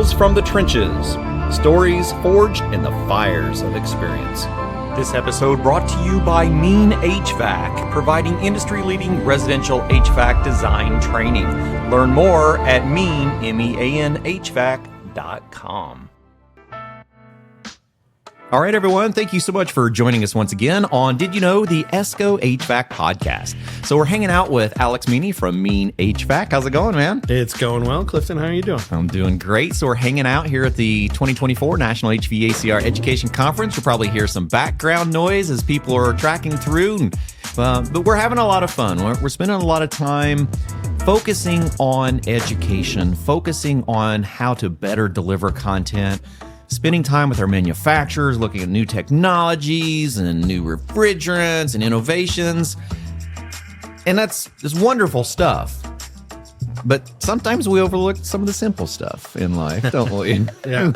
Heroes from the trenches. Stories forged in the fires of experience. This episode brought to you by Meaney, providing industry-leading residential HVAC design training. Learn more at meanhvac.com. All right, everyone. Thank you so much for joining us once again on Did You Know, the ESCO HVAC podcast. So we're hanging out with Alex Meaney from Meaney. How's it going, man? It's going well. Clifton, how are you doing? I'm doing great. So we're hanging out here at the 2024 National HVACR Education Conference. You'll probably hear some background noise as people are tracking through. But we're having a lot of fun. We're spending a lot of time focusing on education, focusing on how to better deliver content, spending time with our manufacturers, looking at new technologies and new refrigerants and innovations. And that's wonderful stuff. But sometimes we overlook some of the simple stuff in life, don't we? Yeah,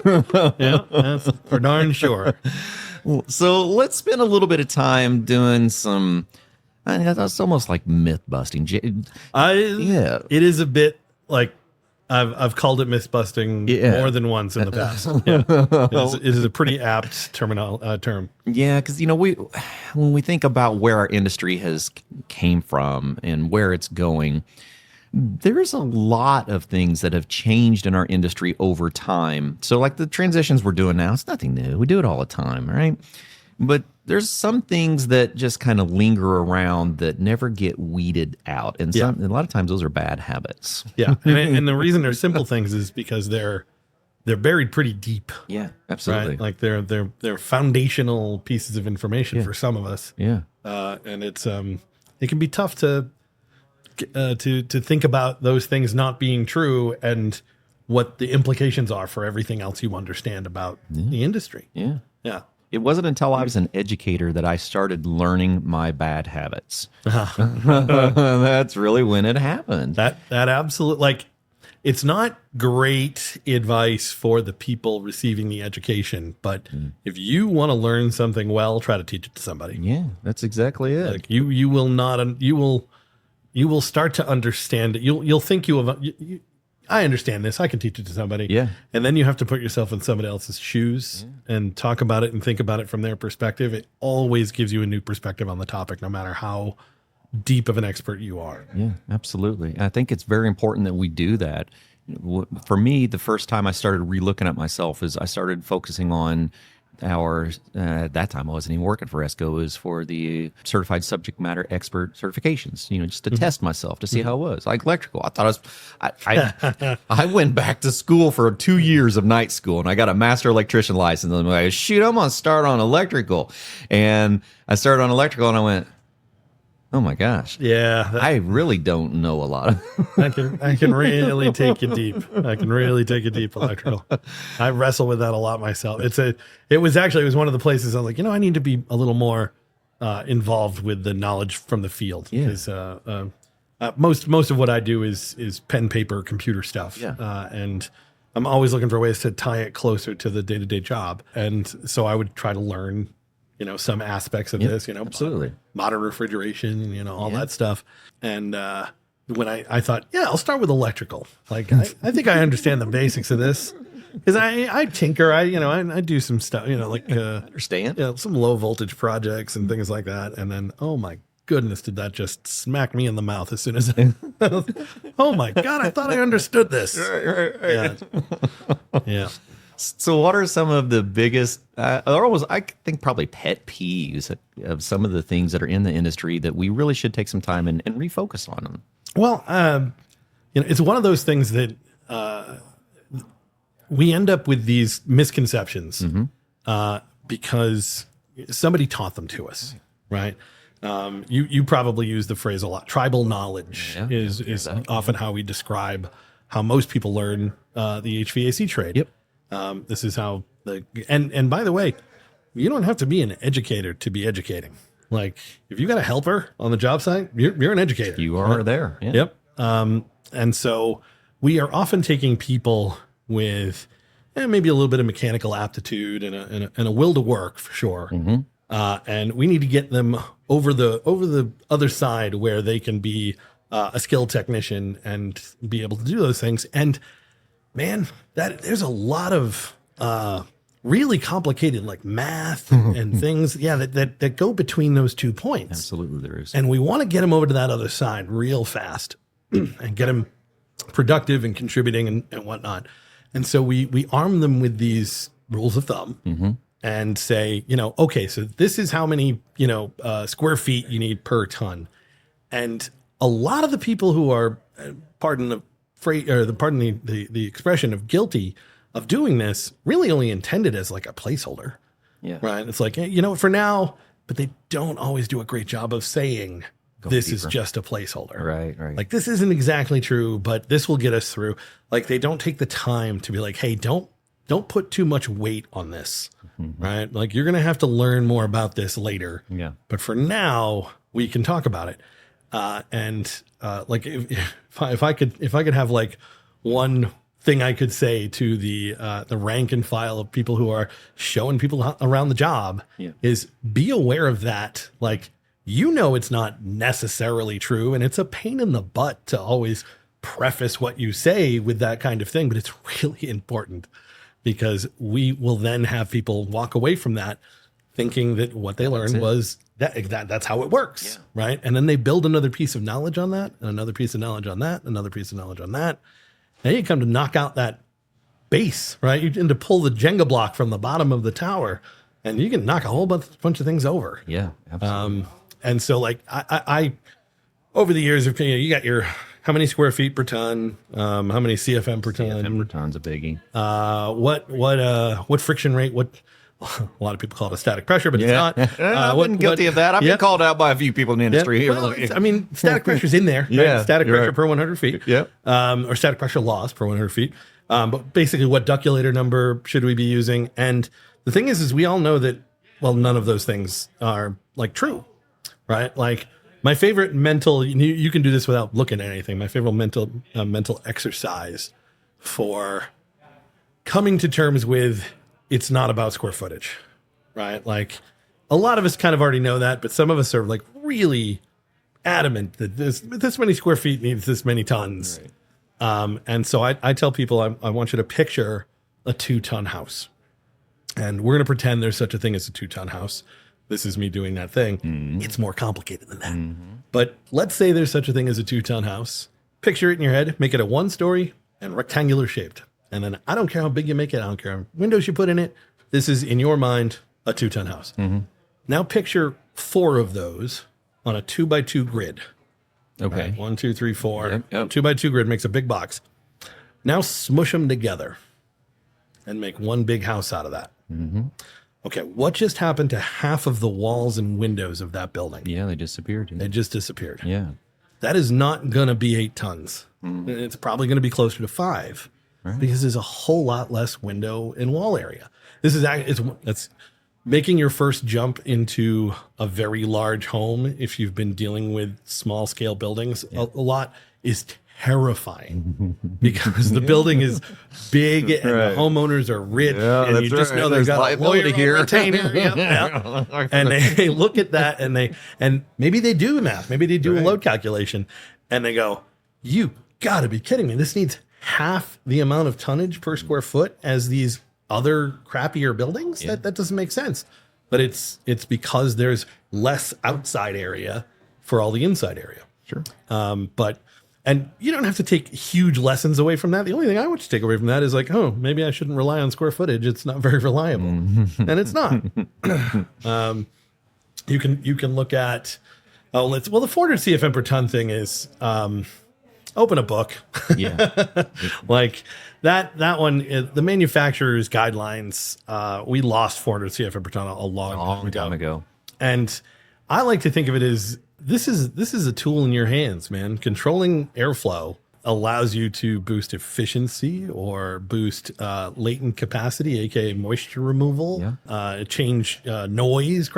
that's for darn sure. So let's spend a little bit of time doing some, that's almost like myth busting. It is a bit like, I've called it myth busting more than once in the past. Yeah. It is a pretty apt term. Yeah, because when we think about where our industry has came from and where it's going, there's a lot of things that have changed in our industry over time. So like the transitions we're doing now, it's nothing new. We do it all the time, right? But there's some things that just kind of linger around that never get weeded out. And a lot of times those are bad habits. Yeah. And the reason they're simple things is because they're buried pretty deep. Yeah, absolutely. Right? Like they're foundational pieces of information for some of us. Yeah. And it can be tough to think about those things not being true and what the implications are for everything else you understand about the industry. Yeah. Yeah. It wasn't until I was an educator that I started learning my bad habits. That's really when it happened. That absolutely, like, it's not great advice for the people receiving the education, but if you want to learn something well, try to teach it to somebody. Yeah, that's exactly it. Like you will start to understand it. You'll think I understand this. I can teach it to somebody. Yeah. And then you have to put yourself in somebody else's shoes and talk about it and think about it from their perspective. It always gives you a new perspective on the topic, no matter how deep of an expert you are. Yeah, absolutely. I think it's very important that we do that. For me, the first time I started relooking at myself is I started focusing on at that time I wasn't even working for ESCO. It was for the certified subject matter expert certifications, just to test myself to see how it was. Like electrical, I thought I went back to school for 2 years of night school and I got a master electrician license. And I'm like, shoot, I'm going to start on electrical. And I started on electrical and I went, oh my gosh. Yeah. I really don't know a lot. I can really take you deep. I can really take you deep, electrical. I wrestle with that a lot myself. It was one of the places I was like, I need to be a little more involved with the knowledge from the field. Yeah. Because most of what I do is pen, paper, computer stuff. Yeah. And I'm always looking for ways to tie it closer to the day-to-day job. And so I would try to learn some aspects of this, absolutely. Modern refrigeration, all that stuff. And when I thought, I'll start with electrical. Like, I think I understand the basics of this. Because I tinker, I do some stuff, Understand? Some low voltage projects and things like that. And then, oh my goodness, did that just smack me in the mouth as soon as oh my God, I thought I understood this. Right. Yeah. So what are some of the biggest, I think probably pet peeves of some of the things that are in the industry that we really should take some time and refocus on them? Well, it's one of those things that we end up with these misconceptions because somebody taught them to us, right? You probably use the phrase a lot. Tribal knowledge is often how we describe how most people learn the HVAC trade. Yep. This is how and by the way, you don't have to be an educator to be educating. Like if you got a helper on the job site, you're an educator. You are there. Yeah. Yep. And so we are often taking people with maybe a little bit of mechanical aptitude and a will to work for sure. And we need to get them over the other side where they can be a skilled technician and be able to do those things. And man, there's a lot of really complicated like math and things, that go between those 2 points. Absolutely, there is. And we want to get them over to that other side real fast and get them productive and contributing and whatnot. And so we arm them with these rules of thumb and say, okay, so this is how many, square feet you need per ton. And a lot of the people who are, pardon the expression, of guilty of doing this, really only intended as like a placeholder. Yeah. Right. It's like, for now, but they don't always do a great job of saying this is just a placeholder. Right. Like this isn't exactly true, but this will get us through. Like they don't take the time to be like, hey, don't put too much weight on this. Right. Like you're going to have to learn more about this later. Yeah. But for now, we can talk about it. Like if I could have like one thing I could say to the rank and file of people who are showing people around the job is be aware of that. Like, it's not necessarily true, and it's a pain in the butt to always preface what you say with that kind of thing, but it's really important because we will then have people walk away from that thinking that what they learned was that's how it works, right? And then they build another piece of knowledge on that, and another piece of knowledge on that, another piece of knowledge on that. Now you come to knock out that base, right? You tend to pull the Jenga block from the bottom of the tower, and you can knock a whole bunch of things over. Yeah, absolutely. And so, like, I over the years, you got your how many square feet per ton, how many CFM per ton. CFM per ton's a biggie. What friction rate? A lot of people call it a static pressure, but it's not. I've been guilty of that. I've been called out by a few people in the industry. Yeah. Well, static pressure's in there. Right? Static pressure per 100 feet. Or static pressure loss per 100 feet. But basically, what duculator number should we be using? And the thing is we all know that, well, none of those things are like true, right? Like my favorite mental, you can do this without looking at anything. My favorite mental exercise for coming to terms with it's not about square footage, right? Like a lot of us kind of already know that, but some of us are like really adamant that this many square feet needs this many tons. Right. And so I tell people, I want you to picture a 2-ton house, and we're going to pretend there's such a thing as a 2-ton house. This is me doing that thing. Mm-hmm. It's more complicated than that. Mm-hmm. But let's say there's such a thing as a 2-ton house. Picture it in your head, make it a 1-story and rectangular shaped. And then I don't care how big you make it. I don't care how many windows you put in it. This is, in your mind, a 2-ton house. Mm-hmm. Now picture 4 of those on a 2x2 grid. Okay. Right? 1, 2, 3, 4. Yep. 2x2 grid makes a big box. Now smush them together and make one big house out of that. Mm-hmm. Okay, what just happened to half of the walls and windows of that building? Yeah, they disappeared. They just disappeared. Yeah. That is not going to be 8 tons. Mm. It's probably going to be closer to 5. Right. Because there's a whole lot less window and wall area. This is that's making your first jump into a very large home. If you've been dealing with small scale buildings, a lot is terrifying because the building is big and the homeowners are rich, and you just know they've got a lawyer here, retainer, and they look at that and maybe they do math, maybe they do a load calculation, and they go, "You got to be kidding me! This needs half the amount of tonnage per square foot as these other crappier buildings." That doesn't make sense. But it's because there's less outside area for all the inside area. Sure. And you don't have to take huge lessons away from that. The only thing I want you to take away from that is like, oh, maybe I shouldn't rely on square footage. It's not very reliable. And it's not. You can look at the 400 CFM per ton thing is open a book. Yeah. Like that one, the manufacturer's guidelines, we lost 400 CFM per ton a long time ago. And I like to think of it as this is a tool in your hands, man. Controlling airflow allows you to boost efficiency or boost latent capacity, aka moisture removal, change noise,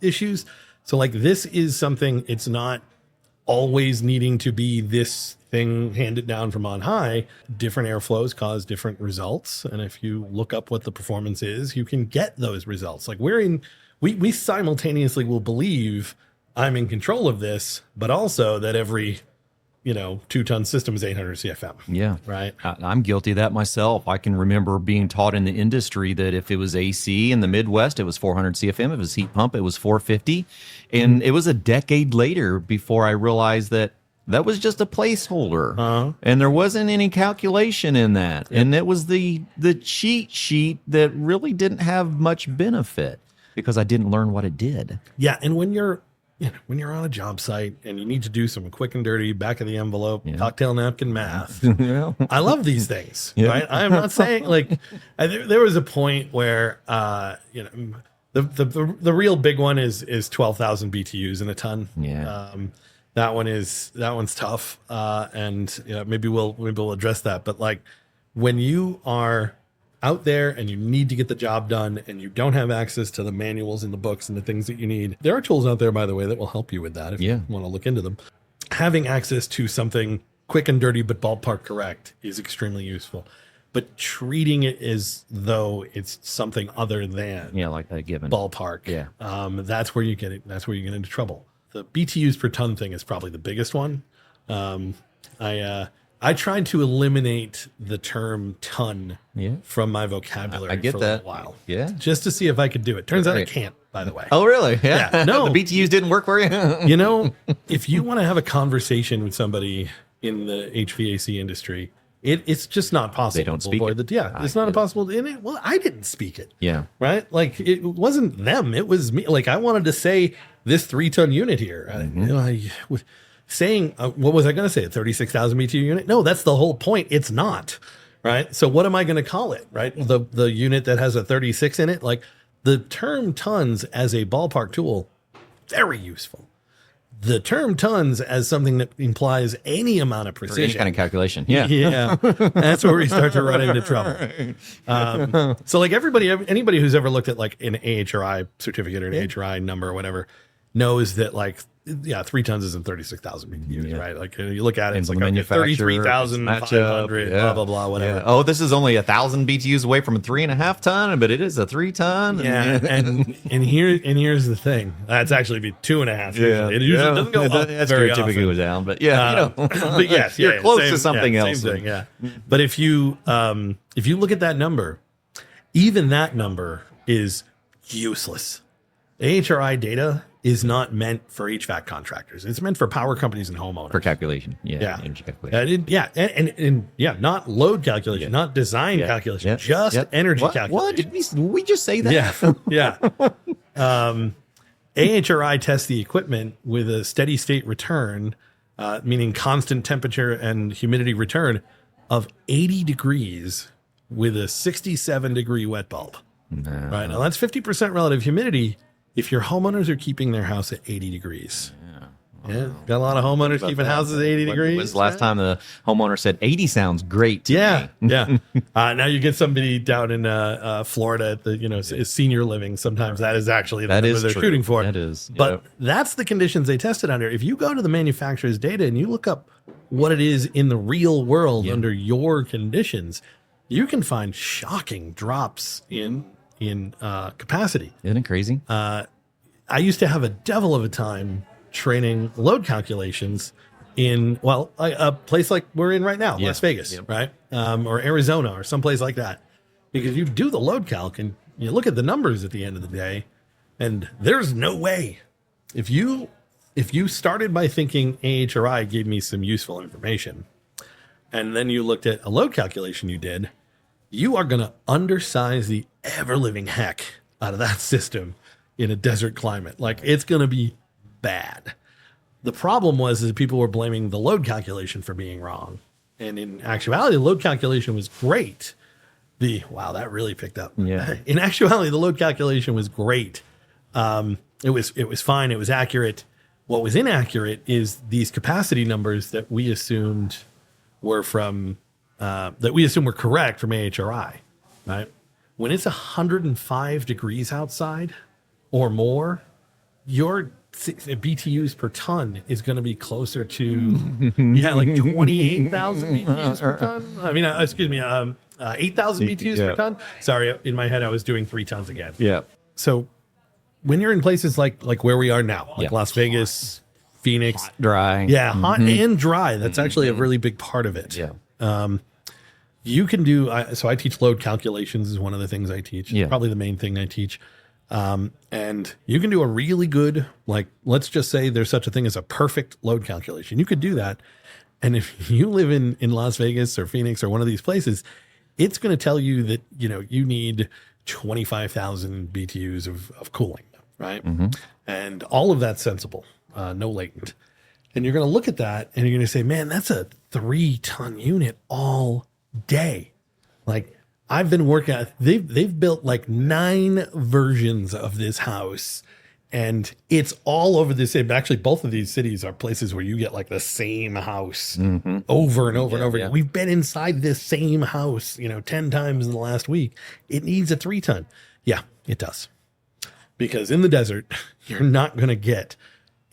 issues. So like this is something, it's not always needing to be this thing handed down from on high. Different airflows cause different results. And if you look up what the performance is, you can get those results. Like we simultaneously will believe I'm in control of this, but also that every 2-ton system is 800 CFM. Yeah. Right. I'm guilty of that myself. I can remember being taught in the industry that if it was AC in the Midwest, it was 400 CFM. If it was heat pump, it was 450. And it was a decade later before I realized that was just a placeholder. And there wasn't any calculation in that. Yep. And it was the cheat sheet that really didn't have much benefit because I didn't learn what it did. Yeah. And when you're on a job site and you need to do some quick and dirty back of the envelope, cocktail napkin math, I love these things, right? I'm not saying there was a point where, the real big one is 12,000 BTUs in a ton. Yeah. That one's tough. And maybe we'll address that. But like when you are out there and you need to get the job done and you don't have access to the manuals and the books and the things that you need, there are tools out there, by the way, that will help you with that if you want to look into them. Having access to something quick and dirty but ballpark correct is extremely useful. But treating it as though it's something other than like that given ballpark, that's where you get it. That's where you get into trouble. The BTUs per ton thing is probably the biggest one. I tried to eliminate the term ton from my vocabulary for a little while. Yeah. Just to see if I could do it. Turns out I can't, by the way. Oh, really? Yeah. No. The BTUs didn't work for you? If you want to have a conversation with somebody in the HVAC industry, it's just not possible. They don't speak it. It's not possible. Well, I didn't speak it. Yeah. Right? Like, it wasn't them. It was me. Like, I wanted to say this 3-ton unit here. Saying, what was I going to say? A 36,000 BTU unit? No, that's the whole point. It's not, right? So what am I going to call it, right? The unit that has a 36 in it? Like the term tons as a ballpark tool, very useful. The term tons as something that implies any amount of precision. Any kind of calculation. Yeah. Yeah. That's where we start to run into trouble. So like anybody who's ever looked at like an AHRI certificate or an AHRI number or whatever knows that 3 tons isn't 36,000 BTUs, right? Like you look at it, it's like 33,500, blah, blah, blah, whatever. Yeah. Oh, this is only 1,000 BTUs away from a 3.5 ton, but it is a 3 ton. Yeah. and here's the thing. That's actually be 2.5. Yeah. It usually doesn't go up very often. Typically go down, but but yes, you're close to something else. Same thing, yeah. But if you look at that number, even that number is useless. AHRI data is not meant for HVAC contractors. It's meant for power companies and homeowners. For calculation. Yeah. Energy calculation. And not load calculation, not design calculation, just energy calculation. What? Did we just say that? Yeah. AHRI tests the equipment with a steady state return, meaning constant temperature and humidity return of 80 degrees with a 67 degree wet bulb. No. Right. Now that's 50% relative humidity if your homeowners are keeping their house at 80 degrees. Yeah. Got a lot of homeowners keeping houses at 80 degrees. When's the last time the homeowner said 80 sounds great to me? Yeah. Now you get somebody down in Florida at the senior living. Sometimes that is actually the number they're shooting for. That is. But that's the conditions they tested under. If you go to the manufacturer's data and you look up what it is in the real world under your conditions, you can find shocking drops in capacity. Isn't it crazy? I used to have a devil of a time training load calculations in a place like we're in right now, Las Vegas, right? Or Arizona or someplace like that, because you do the load calc and you look at the numbers at the end of the day, and there's no way. If you started by thinking AHRI gave me some useful information, and then you looked at a load calculation you did, you are going to undersize the ever-living heck out of that system in a desert climate. Like, it's going to be bad. The problem was that people were blaming the load calculation for being wrong. And in actuality, the load calculation was great. Wow, that really picked up. Yeah. In actuality, the load calculation was great. It was fine. It was accurate. What was inaccurate is these capacity numbers that we assumed were were correct from AHRI, right? When it's 105 degrees outside or more, your BTUs per ton is going to be closer to 28,000 BTUs per ton. I mean, 8,000 BTUs per ton. Sorry, in my head I was doing 3 tons again. Yeah. So when you're in places like where we are now, like Las Vegas, Phoenix. Dry. Yeah, hot and dry. That's actually a really big part of it. Yeah. You can do, so I teach load calculations is one of the things I teach. Yeah. Probably the main thing I teach. And you can do a really good, like, let's just say there's such a thing as a perfect load calculation. You could do that. And if you live in Las Vegas or Phoenix or one of these places, it's going to tell you that, you need 25,000 BTUs of cooling, right? And all of that's sensible, no latent. And you're going to look at that and you're going to say, man, that's a 3-ton unit all day. Like, I've been working at, they've built like 9 versions of this house, and it's all over the city. Actually, both of these cities are places where you get like the same house over and over and over. Yeah. We've been inside this same house, 10 times in the last week. It needs a 3-ton. Yeah, it does. Because in the desert, you're not going to get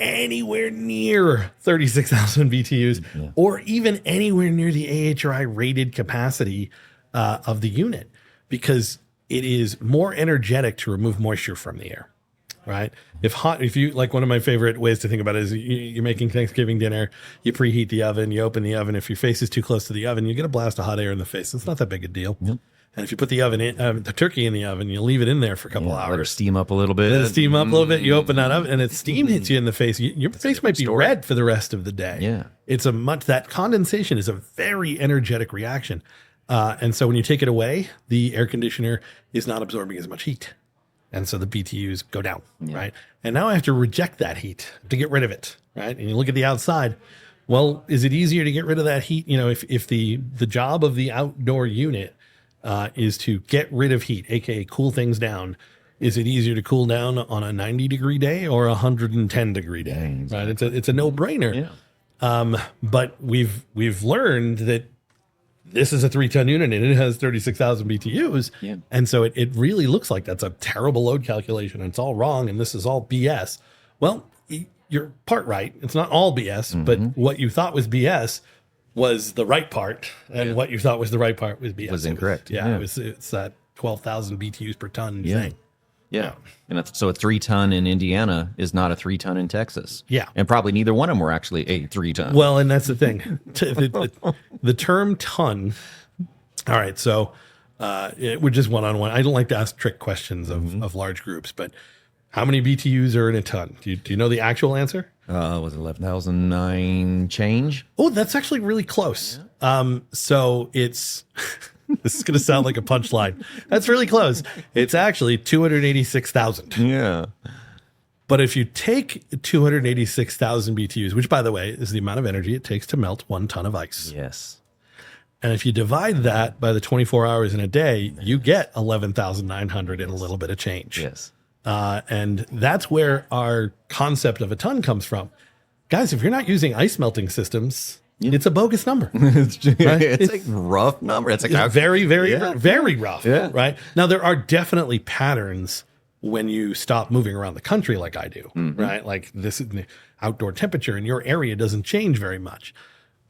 anywhere near 36,000 BTUs or even anywhere near the AHRI rated capacity of the unit, because it is more energetic to remove moisture from the air, right? If you, like, one of my favorite ways to think about it is you're making Thanksgiving dinner, you preheat the oven, you open the oven. If your face is too close to the oven, you get a blast of hot air in the face. It's not that big a deal. And if you put the the turkey in the oven, you leave it in there for a couple hours. Let it steam up a little bit. Let it steam up a little bit. You open that up, and the steam hits you in the face. Your face might be red for the rest of the day. Yeah. That condensation is a very energetic reaction. And so when you take it away, the air conditioner is not absorbing as much heat. And so the BTUs go down, right? And now I have to reject that heat to get rid of it, right? And you look at the outside. Well, is it easier to get rid of that heat? If the job of the outdoor unit is to get rid of heat, aka cool things down, is it easier to cool down on a 90-degree day or a 110-degree day? Right? It's a no-brainer. But we've learned that this is a 3-ton unit and it has 36,000 BTUs. And so it really looks like that's a terrible load calculation and it's all wrong and this is all BS. Well, you're part right. It's not all BS, but what you thought was BS was the right part, and what you thought was the right part was BS. Was incorrect. It's that 12,000 BTUs per ton thing. Yeah. And so a 3-ton in Indiana is not a 3-ton in Texas. Yeah. And probably neither one of them were actually a 3-ton. Well, and that's the thing. The term ton. All right. So we're just one-on-one. I don't like to ask trick questions of large groups, but how many BTUs are in a ton? Do you know the actual answer? Was it 11,009 change? Oh, that's actually really close. So it's, this is going to sound like a punchline. That's really close. It's actually 286,000. Yeah. But if you take 286,000 BTUs, which by the way is the amount of energy it takes to melt 1 ton of ice. Yes. And if you divide that by the 24 hours in a day, you get 11,900 and a little bit of change. Yes. And that's where our concept of a ton comes from. Guys, if you're not using ice melting systems, it's a bogus number. It's a rough number. It's very, very, very rough. Yeah. Right? Now, there are definitely patterns when you stop moving around the country like I do, right? Like this is the outdoor temperature in your area doesn't change very much.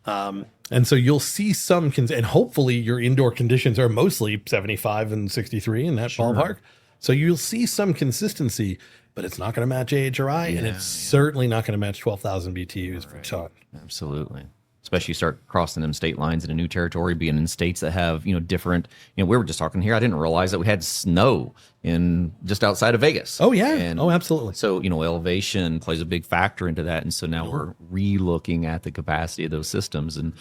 And so you'll see some, and hopefully your indoor conditions are mostly 75 and 63 in that ballpark. So you'll see some consistency, but it's not going to match AHRI, and it's certainly not going to match 12,000 BTUs per ton. Absolutely. Especially you start crossing them state lines in a new territory, being in states that have, different, we were just talking here. I didn't realize that we had snow just outside of Vegas. Oh, yeah. And absolutely. So, elevation plays a big factor into that. And so now we're re-looking at the capacity of those systems. And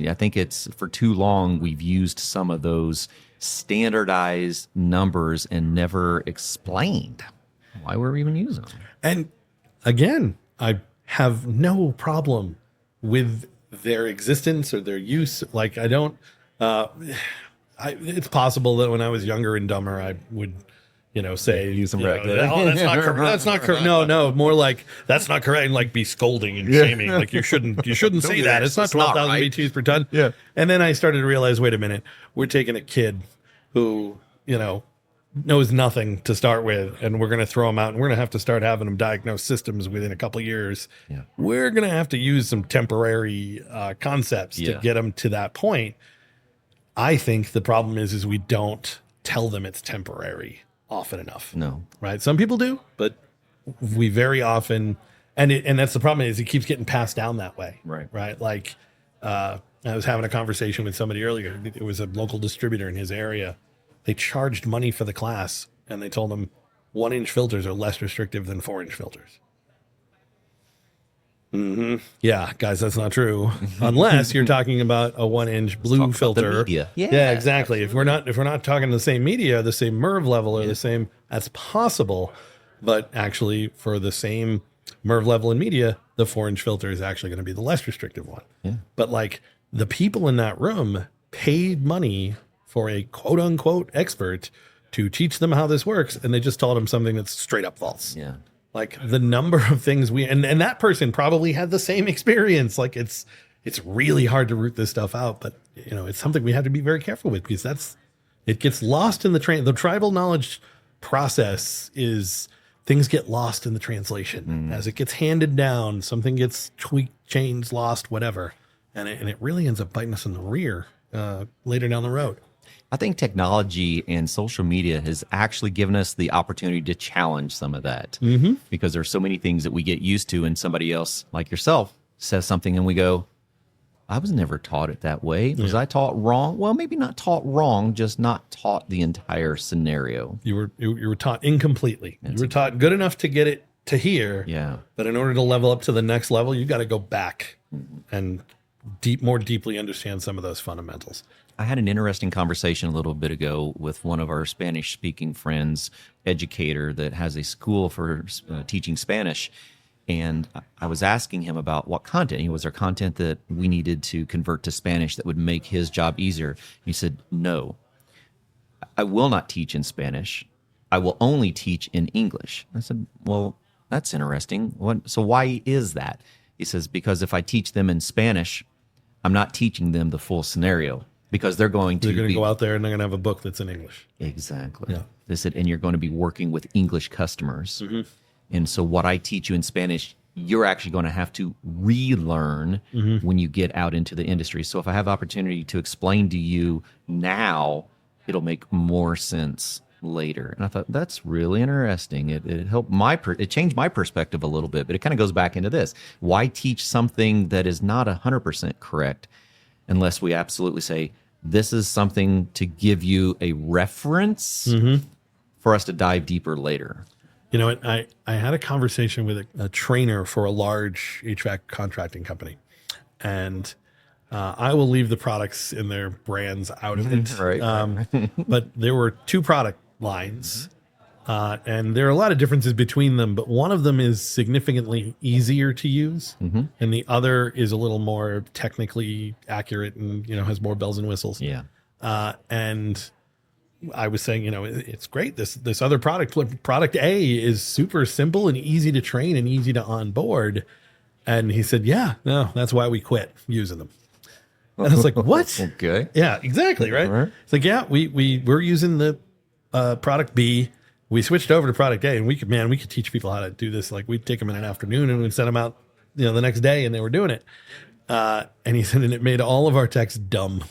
I think it's for too long, we've used some of those standardized numbers and never explained why we're even using them. And again, I have no problem with their existence or their use. Like I don't, it's possible that when I was younger and dumber, I would, say, use some that's not correct. That's not correct. No, more like that's not correct. And like be scolding and shaming. Like you shouldn't say that. It's not 12,000 BTUs per ton. Yeah. And then I started to realize, wait a minute, we're taking a kid who, knows nothing to start with, and we're going to throw them out, and we're going to have to start having them diagnose systems within a couple of years. Yeah. We're going to have to use some temporary concepts to get them to that point. I think the problem is we don't tell them it's temporary often enough. No. Right? Some people do, but we very often And that's the problem is it keeps getting passed down that way. Right. Like I was having a conversation with somebody earlier. It was a local distributor in his area. They charged money for the class, and they told him 1-inch filters are less restrictive than 4-inch filters. Yeah, guys, that's not true. Unless you're talking about a 1-inch blue filter. Yeah, exactly. If we're not talking the same media, the same MERV level, or the same, that's possible. But actually, for the same MERV level in media, the 4-inch filter is actually going to be the less restrictive one. Yeah. But like the people in that room paid money for a quote unquote expert to teach them how this works, and they just told them something that's straight up false. Yeah. Like the number of things and that person probably had the same experience. Like it's really hard to root this stuff out, but it's something we have to be very careful with, because it gets lost in the tribal knowledge process is things get lost in the translation as it gets handed down. Something gets tweaked, changed, lost, whatever, and it really ends up biting us in the rear later down the road. I think technology and social media has actually given us the opportunity to challenge some of that, because there's so many things that we get used to, and somebody else like yourself says something and we go, I was never taught it that way. Was I taught wrong? Well, maybe not taught wrong, just not taught the entire scenario. You were taught incompletely. You were taught good enough to get it to here. Yeah. But in order to level up to the next level, you got to go back and more deeply understand some of those fundamentals. I had an interesting conversation a little bit ago with one of our Spanish-speaking friends, educator that has a school for teaching Spanish. And I was asking him about what content. Was there content that we needed to convert to Spanish that would make his job easier? He said, no, I will not teach in Spanish. I will only teach in English. I said, well, that's interesting. So why is that? He says, because if I teach them in Spanish, I'm not teaching them the full scenario. Because they're going to go out there and they're going to have a book that's in English. Exactly. Yeah. They said, and you're going to be working with English customers. And so what I teach you in Spanish, you're actually going to have to relearn when you get out into the industry. So if I have opportunity to explain to you now, it'll make more sense later. And I thought, that's really interesting. It helped it changed my perspective a little bit, but it kind of goes back into this. Why teach something that is not 100% correct unless we absolutely say, this is something to give you a reference for us to dive deeper later? You know what? I had a conversation with a trainer for a large HVAC contracting company, and I will leave the products and their brands out of it. Right. But there were 2 product lines, and there are a lot of differences between them, but one of them is significantly easier to use, and the other is a little more technically accurate and has more bells and whistles. Yeah. And I was saying, it's great. This other product A is super simple and easy to train and easy to onboard. And he said, yeah, no, that's why we quit using them. And I was like, what? Okay. Yeah, exactly. Right. It's like, yeah, we're using the product B. We switched over to product A, and we could teach people how to do this. Like, we'd take them in an afternoon and we'd send them out, the next day, and they were doing it. And he said, and it made all of our techs dumb.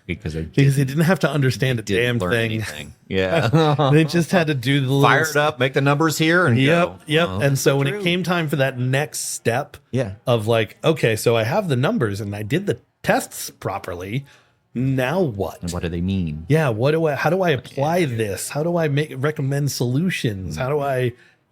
Because they didn't have to understand a damn thing. Anything. Yeah. They just had to do the fire it up, make the numbers here, and Yep. go. And so when it came time for that next step of like, okay, so I have the numbers and I did the tests properly. Now what? And what do they mean? Yeah. How do I apply this? How do I recommend solutions?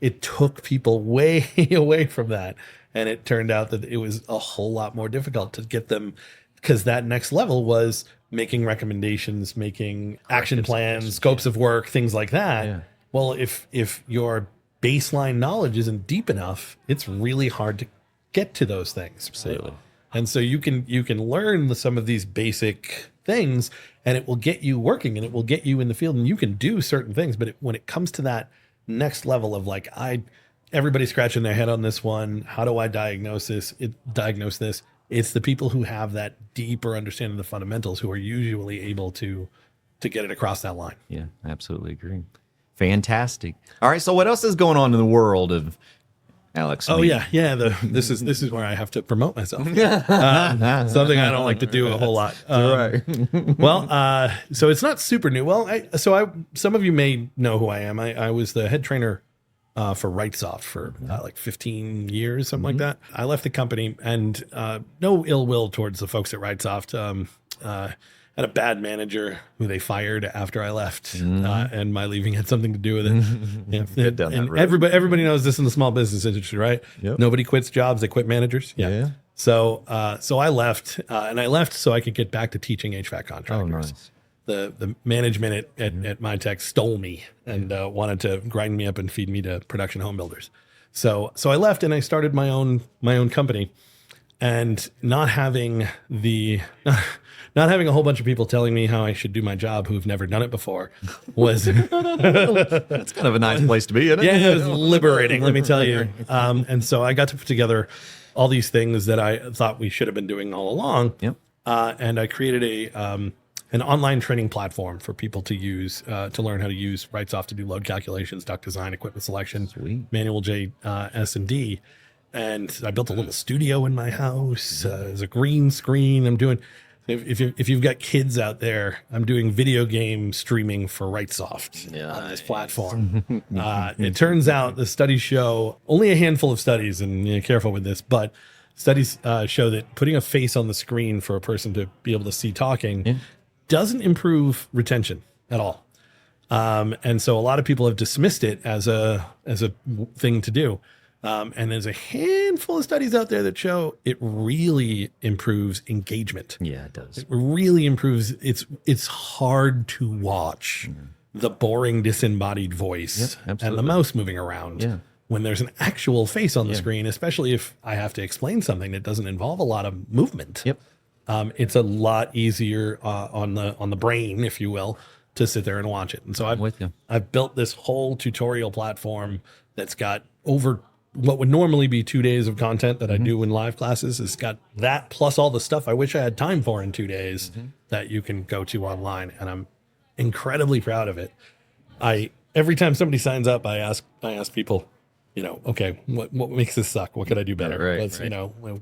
It took people way away from that. And it turned out that it was a whole lot more difficult to get them, because that next level was making recommendations, making action plans, scopes of work, things like that. Yeah. Well, if your baseline knowledge isn't deep enough, it's really hard to get to those things. Absolutely. And so you can learn some of these basic things, and it will get you working, and it will get you in the field, and you can do certain things. But when it comes to that next level of like, everybody's scratching their head on this one. How do I diagnose this? It's the people who have that deeper understanding of the fundamentals who are usually able to get it across that line. Yeah, absolutely agree. Fantastic. All right, so what else is going on in the world of Alex? Oh, yeah. This is where I have to promote myself. Something I don't like to do a whole lot. Right. Well, so it's not super new. Well, some of you may know who I am. I was the head trainer for RightSoft for like 15 years, something like that. I left the company, and no ill will towards the folks at RightSoft. Had a bad manager who they fired after I left, and my leaving had something to do with it. And everybody knows this in the small business industry, right? Yep. Nobody quits jobs; they quit managers. Yeah. So I left, and I left so I could get back to teaching HVAC contractors. Oh, nice. The management at MyTech stole me and wanted to grind me up and feed me to production home builders. So I left and I started my own company, and not having a whole bunch of people telling me how I should do my job who've never done it before was That's kind of a nice place to be, isn't it? yeah, it was liberating, let me tell you. And so I got to put together all these things that I thought we should have been doing all along. Yep. And I created an online training platform for people to use to learn how to use RightSoft to do load calculations, duct design, equipment selection, Sweet. manual J, S&D. And I built a little studio in my house. There's a green screen. I'm doing, if you've got kids out there, I'm doing video game streaming for RightSoft on this platform. It turns out the studies show, only a handful of studies, and you're careful with this, but studies show that putting a face on the screen for a person to be able to see talking doesn't improve retention at all. And so a lot of people have dismissed it as a thing to do. And there's a handful of studies out there that show it really improves engagement. Yeah, it does. It really improves. It's hard to watch the boring disembodied voice and the mouse moving around when there's an actual face on the screen, especially if I have to explain something that doesn't involve a lot of movement. Yep. It's a lot easier on the brain, if you will, to sit there and watch it. And so I've built this whole tutorial platform that's got over what would normally be 2 days of content that I do in live classes. It's got that plus all the stuff I wish I had time for in 2 days that you can go to online. And I'm incredibly proud of it. Every time somebody signs up, I ask people, okay, what makes this suck? What could I do better? Right.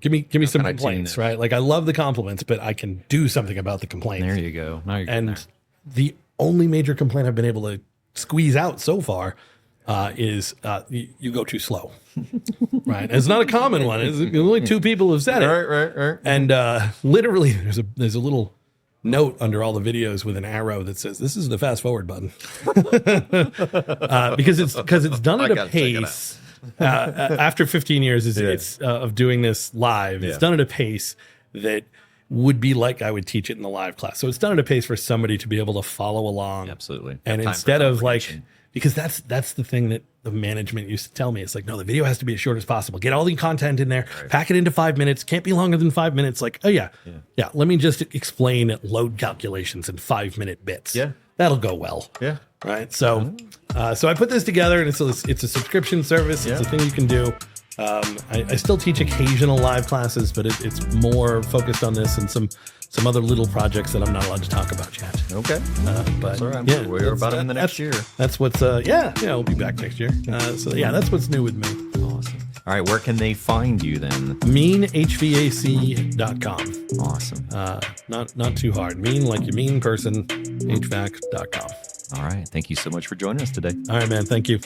Give me some complaints, right? Like I love the compliments, but I can do something about the complaints. There you go. Now you're the only major complaint I've been able to squeeze out so far is you go too slow, right? It's not a common one. It's only 2 people have said it. Right. And literally, there's a little note under all the videos with an arrow that says, "This is the fast forward button," because it's done at a pace. After 15 years of doing this live, it's done at a pace that would be like I would teach it in the live class. So it's done at a pace for somebody to be able to follow along. Absolutely. And instead of like, because that's the thing that the management used to tell me. It's like, no, the video has to be as short as possible. Get all the content in there, pack it into 5 minutes. Can't be longer than 5 minutes. Like, oh yeah. Let me just explain load calculations in 5-minute bits. Yeah. That'll go well. Yeah. Right. So, so I put this together, and it's a subscription service. It's a thing you can do. I still teach occasional live classes, but it's more focused on this and some other little projects that I'm not allowed to talk about yet. Okay. But sorry, I'm sure we're about in the next year. That's what's, we'll be back next year. So that's what's new with me. Awesome. All right. Where can they find you then? Meanhvac.com. Awesome. Not too hard. Mean like you mean person, HVAC.com. All right. Thank you so much for joining us today. All right, man. Thank you.